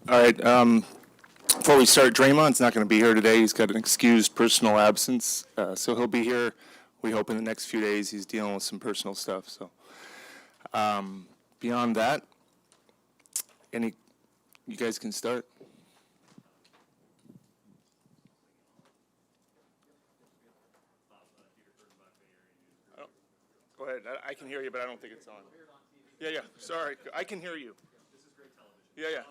All right. Before we start, Draymond's not going to be here today. He's got an excused personal absence, so he'll be here. We hope in the next few days. He's dealing with some personal stuff. So beyond that, you guys can start. Oh, go ahead. I can hear you, but I don't think it's on. Yeah. Sorry, I can hear you. This is great television. Yeah.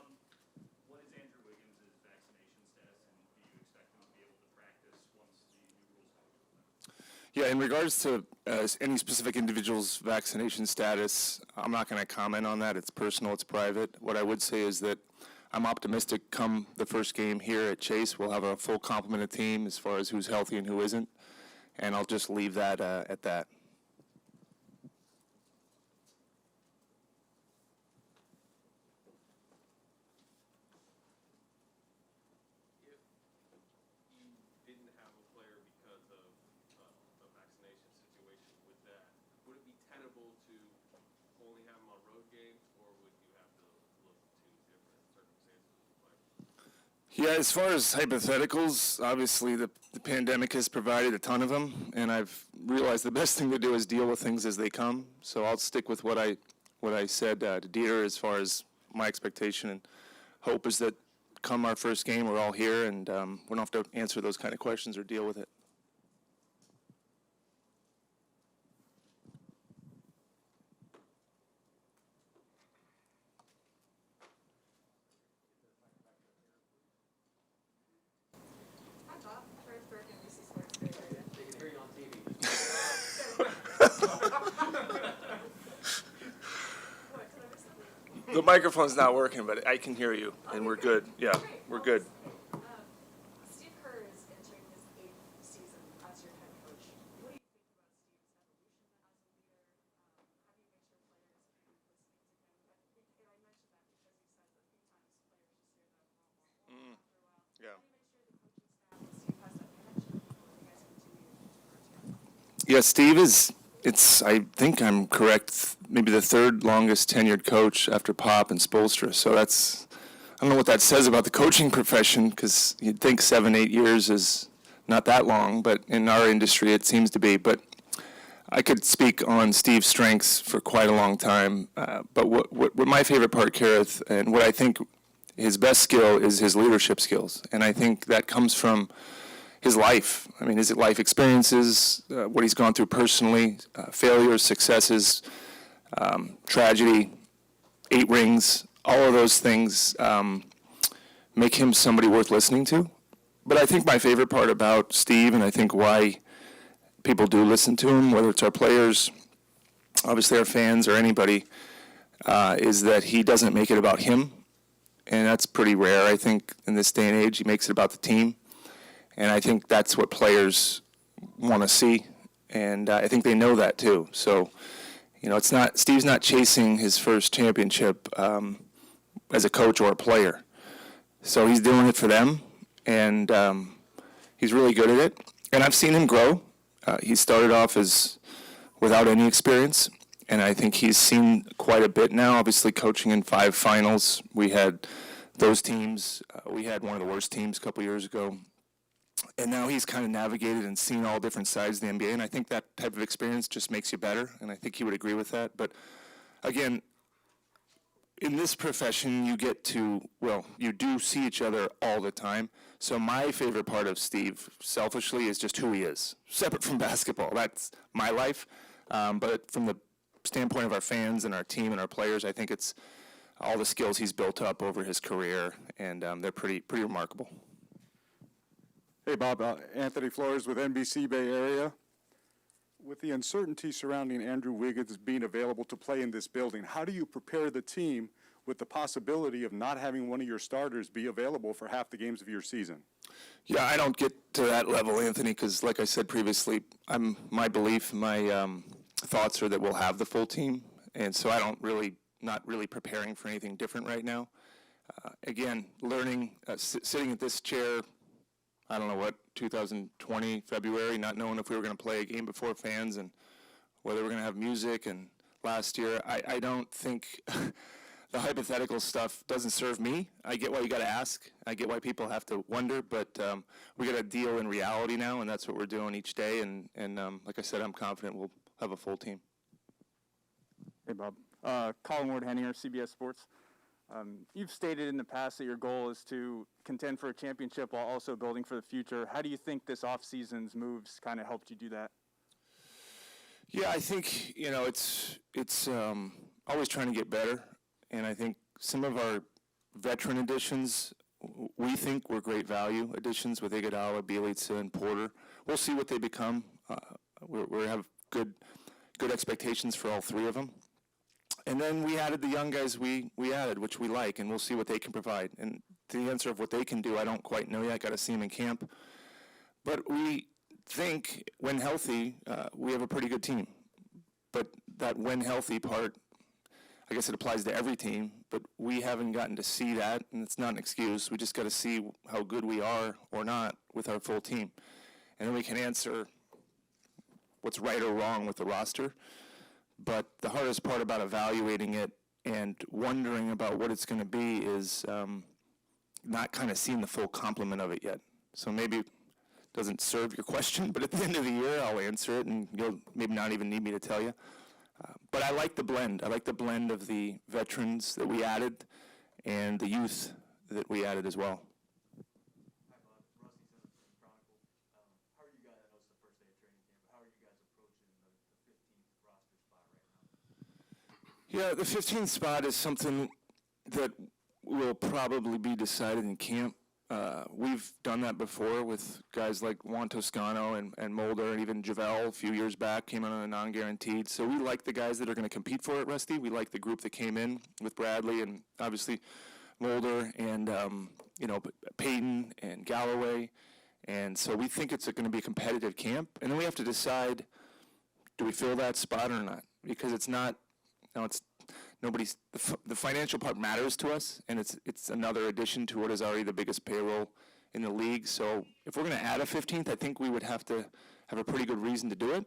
What is Andrew Wiggins' vaccination status, and do you expect him to be able to practice once the new rules come into effect? Yeah, in regards to any specific individual's vaccination status, I'm not going to comment on that. It's personal, it's private. What I would say is that I'm optimistic come the first game here at Chase, we'll have a full complement of team as far as who's healthy and who isn't, and I'll just leave that at that. If you didn't have a player because of the vaccination situation with that, would it be tenable to only have him on road games, or would you have to look to different circumstances with the player? Yeah, as far as hypotheticals, obviously the pandemic has provided a ton of them, and I've realized the best thing to do is deal with things as they come. So I'll stick with what I said to Dieter as far as my expectation and hope is that come our first game, we're all here, and we don't have to answer those kind of questions or deal with it. Hi, Bob. Fred Burke, NBC Sports Bay Area. They can hear you on TV. What, did I miss something? The microphone's not working, but I can hear you, and we're good. Yeah, Great. we're Well, good. Steve Kerr is entering his 8th season as your head coach. What do you think about Steve's evolution as a leader? How do you make sure players keep listening to him? And I mentioned that because he says a few times players just hear the wah, wah, wah after a while. Yeah. How do you make sure the coaching staff and Steve has that connection before you guys continue to grow together? Yeah, Steve I think I'm correct, maybe the third longest tenured coach after Pop and Spoelstra. So I don't know what that says about the coaching profession, because you'd think 7-8 years is not that long, but in our industry it seems to be. But I could speak on Steve's strengths for quite a long time. But what my favorite part, Kareth, and what I think his best skill is his leadership skills. And I think that comes from his life. I mean, his life experiences, what he's gone through personally, failures, successes, tragedy, 8 rings, all of those things make him somebody worth listening to. But I think my favorite part about Steve, and I think why people do listen to him, whether it's our players, obviously our fans, or anybody, is that he doesn't make it about him. And that's pretty rare, I think, in this day and age. He makes it about the team. And I think that's what players want to see, and I think they know that too. So, Steve's not chasing his first championship as a coach or a player. So he's doing it for them, and he's really good at it. And I've seen him grow. He started off as without any experience, and I think he's seen quite a bit now. Obviously, coaching in 5 finals, we had those teams. We had one of the worst teams a couple years ago. And now he's kind of navigated and seen all different sides of the NBA, and I think that type of experience just makes you better, and I think he would agree with that. But again, in this profession, you do see each other all the time. So my favorite part of Steve, selfishly, is just who he is, separate from basketball. That's my life. But from the standpoint of our fans and our team and our players, I think it's all the skills he's built up over his career, and they're pretty remarkable. Hey, Bob. Anthony Flores with NBC Bay Area. With the uncertainty surrounding Andrew Wiggins being available to play in this building, how do you prepare the team with the possibility of not having one of your starters be available for half the games of your season? Yeah, I don't get to that level, Anthony, because like I said previously, my belief, my thoughts are that we'll have the full team, and so not really preparing for anything different right now. Again, learning, sitting at this chair, I don't know what, 2020, February, not knowing if we were going to play a game before fans and whether we're going to have music. And last year, I don't think the hypothetical stuff doesn't serve me. I get why you got to ask. I get why people have to wonder, but we got to deal in reality now, and that's what we're doing each day. And like I said, I'm confident we'll have a full team. Hey, Bob. Colin Ward Henninger, CBS Sports. You've stated in the past that your goal is to contend for a championship while also building for the future. How do you think this offseason's moves kind of helped you do that? Yeah, I think, it's always trying to get better. And I think some of our veteran additions, we think were great value additions with Iguodala, Bielitsa, and Porter. We'll see what they become. We have good expectations for all three of them. And then we added the young guys we added, which we like, and we'll see what they can provide. And the answer of what they can do, I don't quite know yet. Got to see them in camp. But we think, when healthy, we have a pretty good team. But that when healthy part, I guess it applies to every team, but we haven't gotten to see that, and it's not an excuse. We just got to see how good we are or not with our full team. And then we can answer what's right or wrong with the roster. But the hardest part about evaluating it and wondering about what it's going to be is not kind of seeing the full complement of it yet. So maybe it doesn't serve your question, but at the end of the year, I'll answer it, and you'll maybe not even need me to tell you. But I like the blend. I like the blend of the veterans that we added and the youth that we added as well. Hi, Bob. It's Rusty Simmons from Chronicle. How are you guys, I know it's the first day of training camp, but how are you guys approaching the 15th roster spot right now? Yeah, the 15th spot is something that will probably be decided in camp. We've done that before with guys like Juan Toscano and Mulder, and even JaVale a few years back came in on a non-guaranteed. So we like the guys that are going to compete for it, Rusty. We like the group that came in with Bradley and obviously Mulder and Peyton and Galloway. And so we think it's going to be a competitive camp. And then we have to decide, do we fill that spot or not? Because it's not, the financial part matters to us, and it's another addition to what is already the biggest payroll in the league. So if we're going to add a 15th, I think we would have to have a pretty good reason to do it.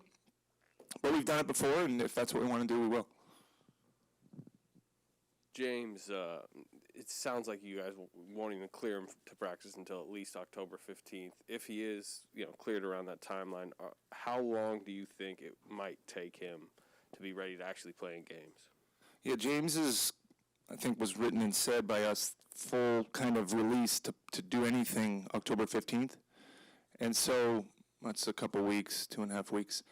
But we've done it before, and if that's what we want to do, we will. James, it sounds like you guys won't even clear him to practice until at least October 15th. If he is, cleared around that timeline, how long do you think it might take him to be ready to actually play in games? Yeah, James is, I think, was written and said by us, full kind of release to do anything October 15th. And so that's a couple weeks, 2.5 weeks.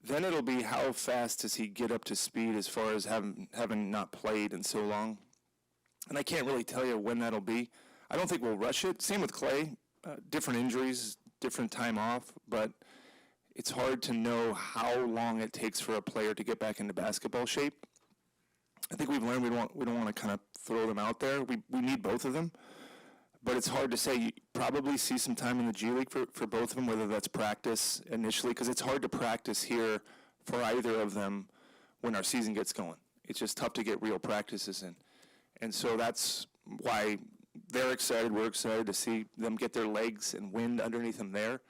Then it'll be how fast does he get up to speed as far as having not played in so long. And I can't really tell you when that'll be. I don't think we'll rush it. Same with Clay. Different injuries, different time off, but it's hard to know how long it takes for a player to get back into basketball shape. I think we've learned we don't want to kind of throw them out there. We need both of them, but it's hard to say. You probably see some time in the G League for both of them, whether that's practice initially, because it's hard to practice here for either of them when our season gets going. It's just tough to get real practices in. And so that's why they're excited, we're excited to see them get their legs and wind underneath them there.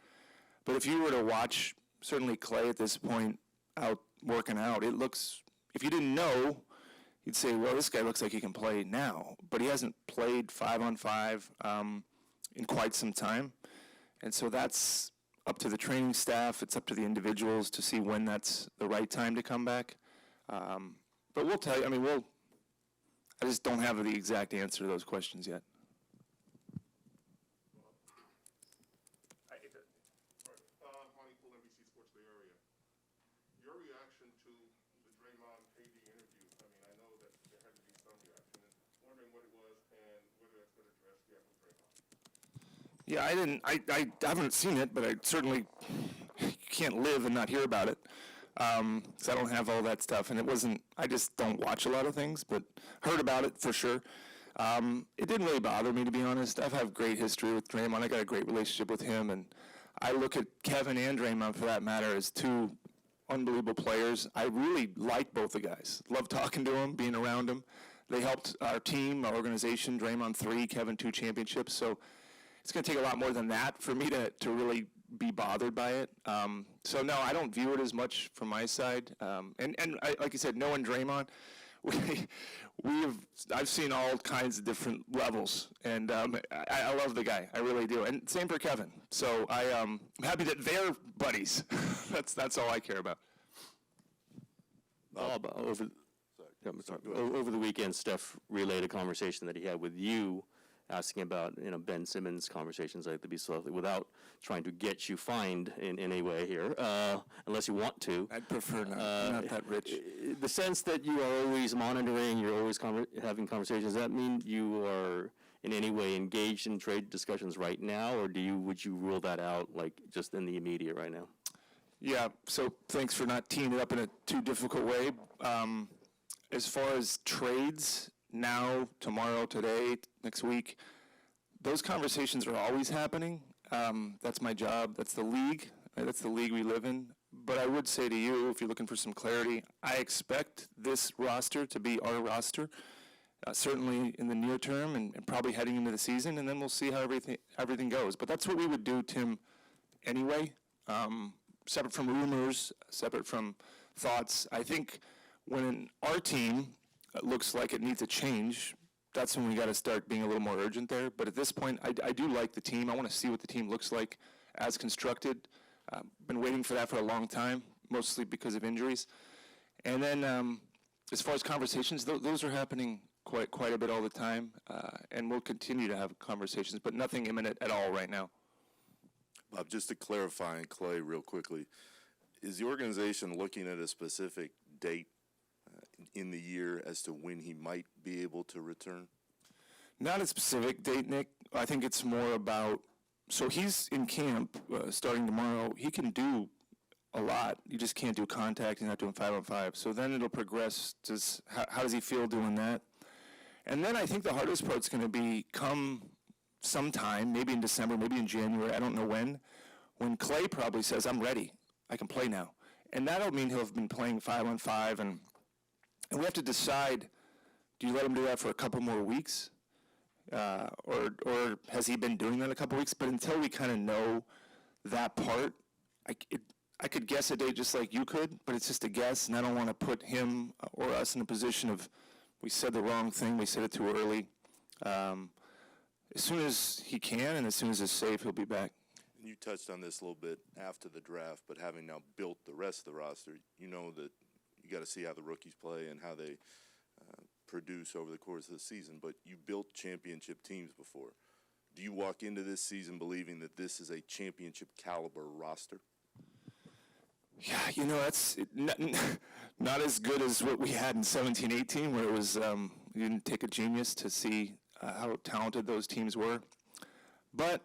But if you were to watch, certainly Clay at this point out working out, it looks, if you didn't know, you'd say, well, this guy looks like he can play now. But he hasn't played 5-on-5 in quite some time. And so that's up to the training staff. It's up to the individuals to see when that's the right time to come back. But we'll tell you, I just don't have the exact answer to those questions yet. Honey Pool, NBC Sports Bay Area. Your reaction to the Draymond KD interview? I mean, I know that there had to be some reaction, and wondering what it was and whether that's going to address the with Draymond. Yeah, I haven't seen it, but I certainly can't live and not hear about it. So I don't have all that stuff, and I just don't watch a lot of things, but heard about it for sure. It didn't really bother me, to be honest. I've had great history with Draymond. I got a great relationship with him, and I look at Kevin and Draymond, for that matter, as two unbelievable players. I really like both the guys. Love talking to them, being around them. They helped our team, our organization, Draymond 3, Kevin 2 championships. So it's going to take a lot more than that for me to really be bothered by it. So no, I don't view it as much from my side. And like you said, knowing Draymond, I've seen all kinds of different levels, and I love the guy. I really do. And same for Kevin. So I'm happy that they're buddies. That's all I care about. Bob, over the weekend, Steph relayed a conversation that he had with you, asking about Ben Simmons' conversations. I like to be slightly without trying to get you fined in any way here, unless you want to. I'd prefer not. I'm not that rich. The sense that you are always monitoring, you're always having conversations. Does that mean you are in any way engaged in trade discussions right now, or would you rule that out, like just in the immediate right now? Yeah, so thanks for not teeing it up in a too difficult way. As far as trades, now, tomorrow, today, next week, those conversations are always happening. That's my job. That's the league. Right? That's the league we live in. But I would say to you, if you're looking for some clarity, I expect this roster to be our roster, certainly in the near term and probably heading into the season, and then we'll see how everything goes. But that's what we would do, Tim, anyway. Separate from rumors, separate from thoughts. I think when our team looks like it needs a change, that's when we got to start being a little more urgent there. But at this point, I do like the team. I want to see what the team looks like as constructed. Been waiting for that for a long time, mostly because of injuries. And then as far as conversations, those are happening quite a bit all the time, and we'll continue to have conversations, but nothing imminent at all right now. Bob, just to clarify, and Clay, real quickly, is the organization looking at a specific date in the year as to when he might be able to return? Not a specific date, Nick. I think it's more about, so he's in camp starting tomorrow. He can do a lot. You just can't do contact. He's not doing 5-on-5. So then it'll progress. How does he feel doing that? And then I think the hardest part's going to be come sometime, maybe in December, maybe in January, I don't know when Clay probably says, I'm ready, I can play now. And that'll mean he'll have been playing 5-on-5, and we have to decide, do you let him do that for a couple more weeks? Or has he been doing that a couple weeks? But until we kind of know that part, I could guess a date just like you could, but it's just a guess, and I don't want to put him or us in a position of, we said the wrong thing, we said it too early. As soon as he can and as soon as it's safe, he'll be back. And you touched on this a little bit after the draft, but having now built the rest of the roster, you know that you got to see how the rookies play and how they produce over the course of the season. But you built championship teams before. Do you walk into this season believing that this is a championship caliber roster? Yeah, that's not as good as what we had in 17-18, where it was you didn't take a genius to see how talented those teams were. But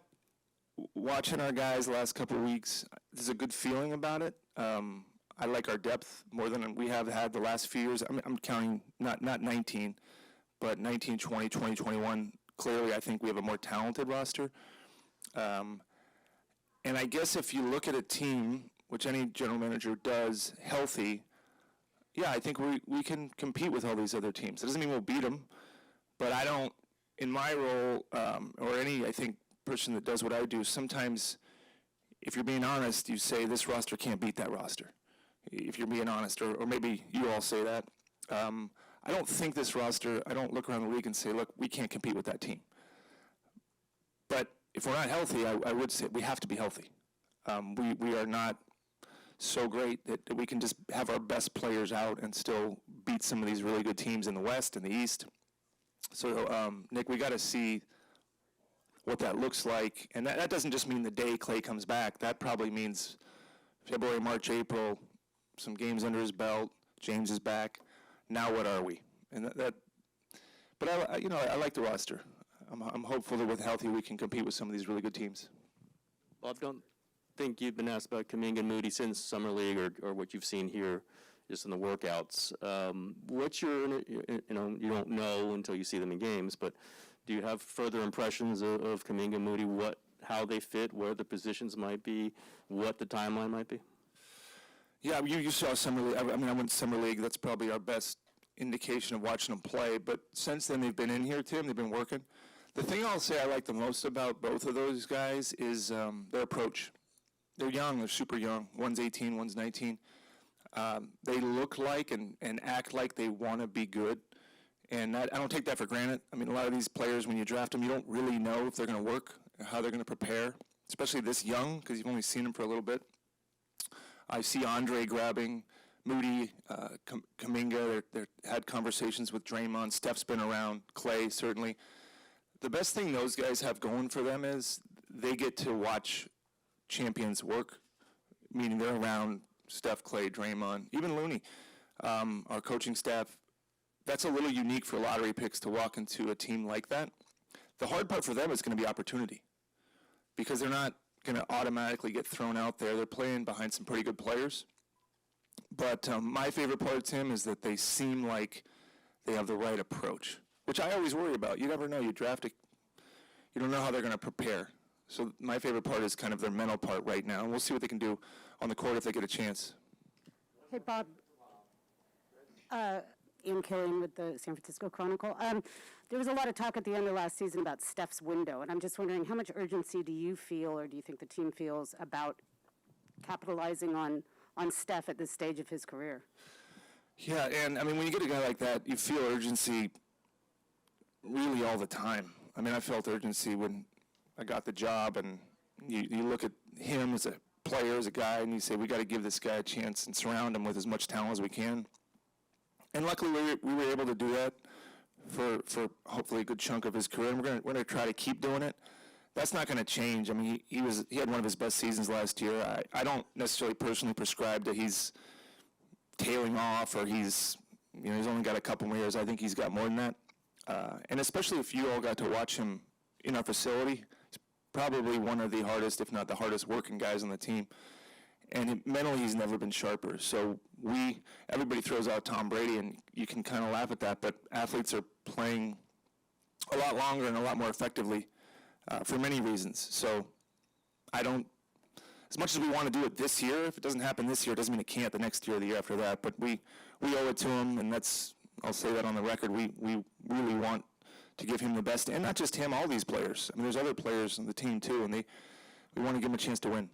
watching our guys the last couple of weeks, there's a good feeling about it. I like our depth more than we have had the last few years. I'm counting not 19, but 19, 20, 20, 21. Clearly, I think we have a more talented roster. And I guess if you look at a team, which any general manager does, healthy, yeah, I think we can compete with all these other teams. It doesn't mean we'll beat them, but I don't, in my role, or any, I think, person that does what I do, sometimes, if you're being honest, you say this roster can't beat that roster. If you're being honest, or maybe you all say that. I don't think this roster, I don't look around the league and say, look, we can't compete with that team. But if we're not healthy, I would say we have to be healthy. We are not so great that we can just have our best players out and still beat some of these really good teams in the West and the East. So, Nick, we got to see what that looks like. And that doesn't just mean the day Clay comes back. That probably means February, March, April, some games under his belt, James is back. Now what are we? And but I like the roster. I'm hopeful that with healthy we can compete with some of these really good teams. Bob, don't think you've been asked about Kuminga and Moody since Summer League or what you've seen here just in the workouts. What's your, you don't know until you see them in games, but do you have further impressions of Kuminga and Moody, how they fit, where the positions might be, what the timeline might be? Yeah, you saw Summer League. I went to Summer League. That's probably our best indication of watching them play. But since then, they've been in here, Tim. They've been working. The thing I'll say I like the most about both of those guys is their approach. They're young. They're super young. One's 18, one's 19. They look like and act like they want to be good. And I don't take that for granted. I mean, a lot of these players, when you draft them, you don't really know if they're going to work, or how they're going to prepare, especially this young, because you've only seen them for a little bit. I see Andre grabbing Moody, Kuminga. They're had conversations with Draymond. Steph's been around. Clay, certainly. The best thing those guys have going for them is they get to watch champions work, meaning they're around Steph, Clay, Draymond, even Looney, our coaching staff. That's a little unique for lottery picks to walk into a team like that. The hard part for them is going to be opportunity, because they're not going to automatically get thrown out there. They're playing behind some pretty good players. But my favorite part, Tim, is that they seem like they have the right approach, which I always worry about. You never know. You draft it, you don't know how they're going to prepare. So my favorite part is kind of their mental part right now. And we'll see what they can do on the court if they get a chance. Hey, Bob. Ian Killian with the San Francisco Chronicle. There was a lot of talk at the end of last season about Steph's window, and I'm just wondering, how much urgency do you feel, or do you think the team feels, about capitalizing on Steph at this stage of his career? Yeah, and I mean, when you get a guy like that, you feel urgency really all the time. I mean, I felt urgency when I got the job, and you look at him as a player, as a guy, and you say, we got to give this guy a chance and surround him with as much talent as we can. And luckily, we were able to do that for hopefully a good chunk of his career. And we're gonna try to keep doing it. That's not going to change. I mean, he had one of his best seasons last year. I don't necessarily personally prescribe that he's tailing off, or he's only got a couple more years. I think he's got more than that. And especially if you all got to watch him in our facility, he's probably one of the hardest, if not the hardest working guys on the team. And mentally, he's never been sharper. So everybody throws out Tom Brady, and you can kind of laugh at that, but athletes are playing a lot longer and a lot more effectively for many reasons. So as much as we want to do it this year, if it doesn't happen this year, it doesn't mean it can't the next year or the year after that. But we owe it to him, and I'll say that on the record. We really want to give him the best, and not just him, all these players. I mean, there's other players on the team too, and we want to give them a chance to win.